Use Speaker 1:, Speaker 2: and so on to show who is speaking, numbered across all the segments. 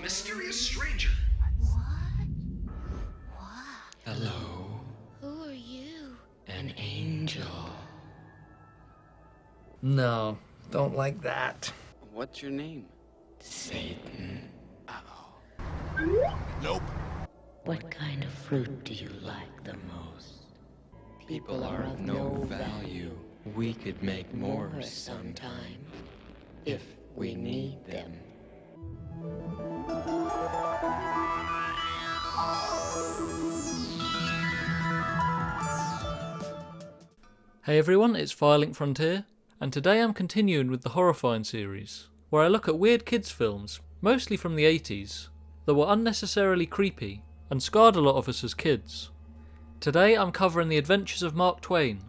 Speaker 1: mysterious stranger.
Speaker 2: What?
Speaker 3: Hello,
Speaker 2: Who are you?
Speaker 3: an angel.
Speaker 4: No, don't like that.
Speaker 5: What's your name?
Speaker 3: Satan.
Speaker 1: Nope.
Speaker 3: What kind of fruit do you like the most? People are of no value. We could make more sometime, if we need them.
Speaker 6: Hey everyone, it's Firelink Frontier, and today I'm continuing with the Horrifying series, where I look at weird kids films, mostly from the 80s, that were unnecessarily creepy and scarred a lot of us as kids. Today I'm covering the Adventures of Mark Twain,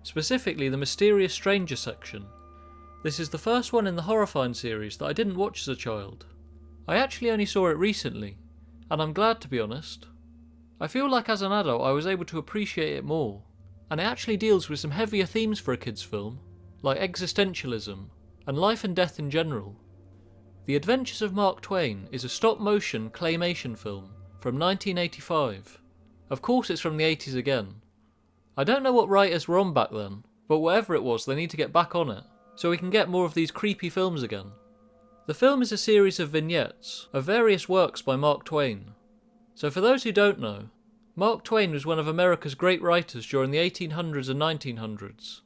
Speaker 6: specifically the Mysterious Stranger section. This is the first one in the Horrifying series that I didn't watch as a child. I actually only saw it recently, and I'm glad, to be honest. I feel like as an adult I was able to appreciate it more, and it actually deals with some heavier themes for a kids film, like existentialism and life and death in general. The Adventures of Mark Twain is a stop-motion claymation film from 1985. Of course it's from the 80s again. I don't know what writers were on back then, but whatever it was, they need to get back on it, so we can get more of these creepy films again. The film is a series of vignettes of various works by Mark Twain. So for those who don't know, Mark Twain was one of America's great writers during the 1800s and 1900s.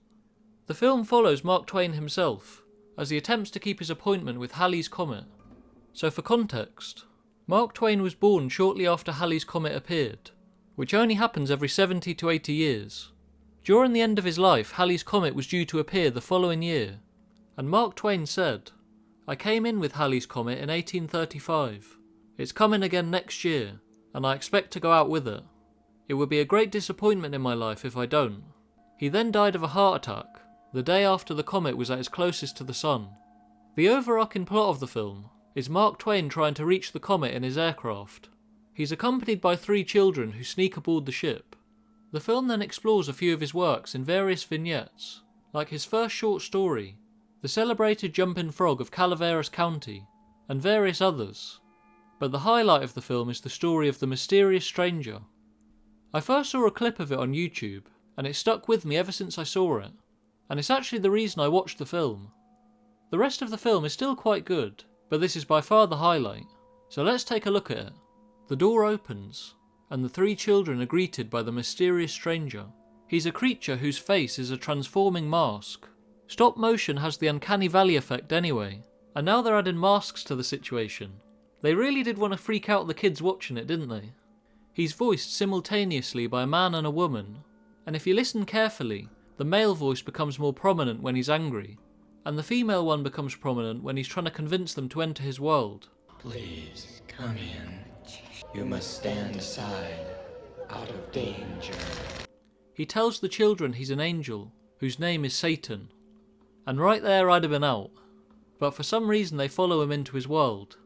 Speaker 6: The film follows Mark Twain himself, as he attempts to keep his appointment with Halley's Comet. So for context, Mark Twain was born shortly after Halley's Comet appeared, which only happens every 70 to 80 years. During the end of his life, Halley's Comet was due to appear the following year, and Mark Twain said, "I came in with Halley's Comet in 1835. It's coming again next year, and I expect to go out with it. It would be a great disappointment in my life if I don't." He then died of a heart attack the day after the comet was at its closest to the sun. The overarching plot of the film is Mark Twain trying to reach the comet in his aircraft. He's accompanied by 3 children who sneak aboard the ship. The film then explores a few of his works in various vignettes, like his first short story, The Celebrated Jumping Frog of Calaveras County, and various others. But the highlight of the film is the story of the Mysterious Stranger. I first saw a clip of it on YouTube, and it stuck with me ever since I saw it, and it's actually the reason I watched the film. The rest of the film is still quite good, but this is by far the highlight, so let's take a look at it. The door opens, and the 3 children are greeted by the Mysterious Stranger. He's a creature whose face is a transforming mask. Stop motion has the uncanny valley effect anyway, and now they're adding masks to the situation. They really did want to freak out the kids watching it, didn't they? He's voiced simultaneously by a man and a woman, and if you listen carefully, the male voice becomes more prominent when he's angry, and the female one becomes prominent when he's trying to convince them to enter his world.
Speaker 3: Please, come in. You must stand aside, out of danger.
Speaker 6: He tells the children he's an angel, whose name is Satan. And right there I'd have been out, but for some reason they follow him into his world.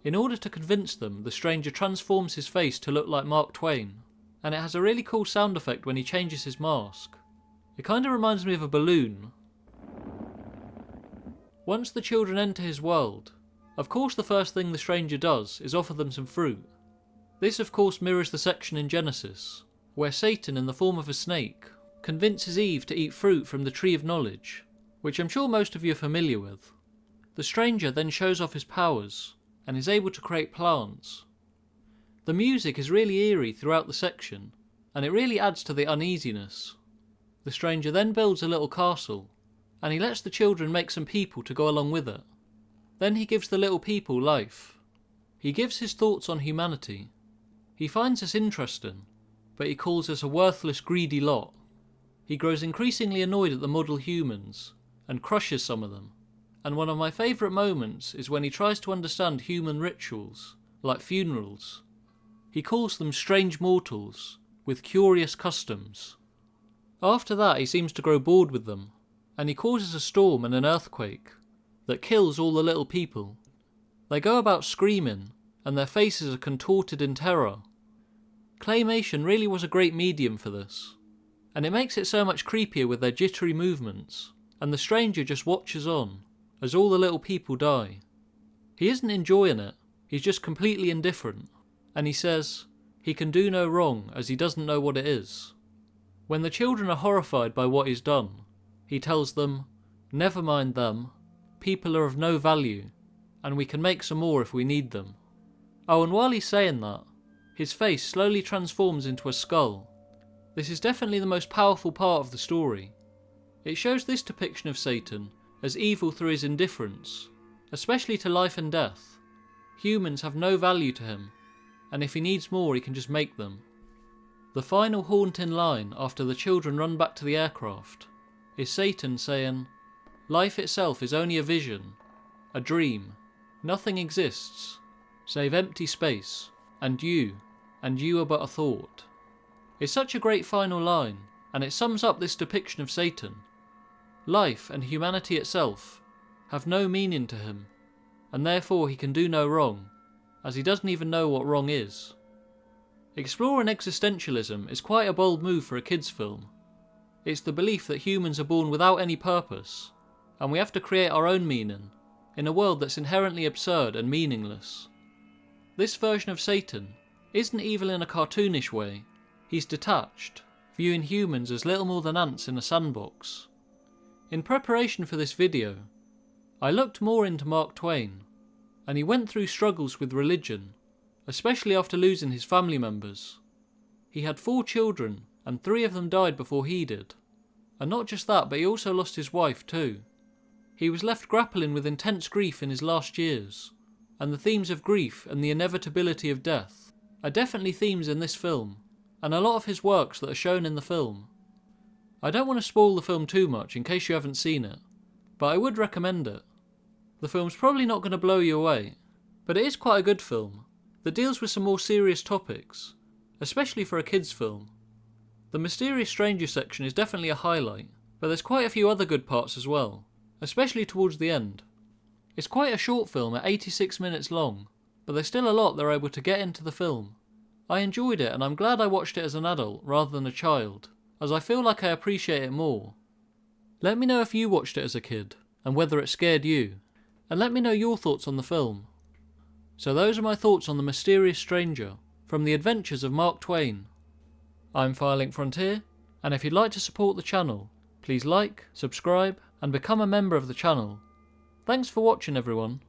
Speaker 6: In order to convince them, the stranger transforms his face to look like Mark Twain, and it has a really cool sound effect when he changes his mask. It kinda reminds me of a balloon. Once the children enter his world, of course the first thing the stranger does is offer them some fruit. This of course mirrors the section in Genesis, where Satan in the form of a snake convinces Eve to eat fruit from the tree of knowledge, which I'm sure most of you are familiar with. The stranger then shows off his powers, and is able to create plants. The music is really eerie throughout the section, and it really adds to the uneasiness. The stranger then builds a little castle, and he lets the children make some people to go along with it. Then he gives the little people life. He gives his thoughts on humanity. He finds us interesting, but he calls us a worthless, greedy lot. He grows increasingly annoyed at the model humans, and crushes some of them. And one of my favourite moments is when he tries to understand human rituals, like funerals. He calls them strange mortals, with curious customs. After that he seems to grow bored with them, and he causes a storm and an earthquake that kills all the little people. They go about screaming, and their faces are contorted in terror. Claymation really was a great medium for this, and it makes it so much creepier with their jittery movements, and the stranger just watches on as all the little people die. He isn't enjoying it, He's just completely indifferent, and he says he can do no wrong as he doesn't know what it is. When the children are horrified by what he's done, he tells them, never mind them, people are of no value, and we can make some more if we need them. Oh, and while he's saying that, his face slowly transforms into a skull. This is definitely the most powerful part of the story. It shows this depiction of Satan as evil through his indifference, especially to life and death. Humans have no value to him, and if he needs more he can just make them. The final haunting line after the children run back to the aircraft is Satan saying, life itself is only a vision, a dream, nothing exists, save empty space, and you are but a thought. It's such a great final line, and it sums up this depiction of Satan. Life and humanity itself have no meaning to him, and therefore he can do no wrong, as he doesn't even know what wrong is. Exploring existentialism is quite a bold move for a kids' film. It's the belief that humans are born without any purpose, and we have to create our own meaning in a world that's inherently absurd and meaningless. This version of Satan isn't evil in a cartoonish way. He's detached, viewing humans as little more than ants in a sandbox. In preparation for this video, I looked more into Mark Twain, and he went through struggles with religion, especially after losing his family members. He had 4 children, and 3 of them died before he did. And not just that, but he also lost his wife too. He was left grappling with intense grief in his last years, and the themes of grief and the inevitability of death are definitely themes in this film, and a lot of his works that are shown in the film. I don't want to spoil the film too much in case you haven't seen it, but I would recommend it. The film's probably not going to blow you away, but it is quite a good film that deals with some more serious topics, especially for a kids' film. The mysterious stranger section is definitely a highlight, but there's quite a few other good parts as well, especially towards the end. It's quite a short film at 86 minutes long, but there's still a lot they're able to get into the film. I enjoyed it, and I'm glad I watched it as an adult rather than a child, as I feel like I appreciate it more. Let me know if you watched it as a kid, and whether it scared you, and let me know your thoughts on the film. So those are my thoughts on The Mysterious Stranger from The Adventures of Mark Twain. I'm Firelink Frontier, and if you'd like to support the channel, please like, subscribe, and become a member of the channel. Thanks for watching, everyone.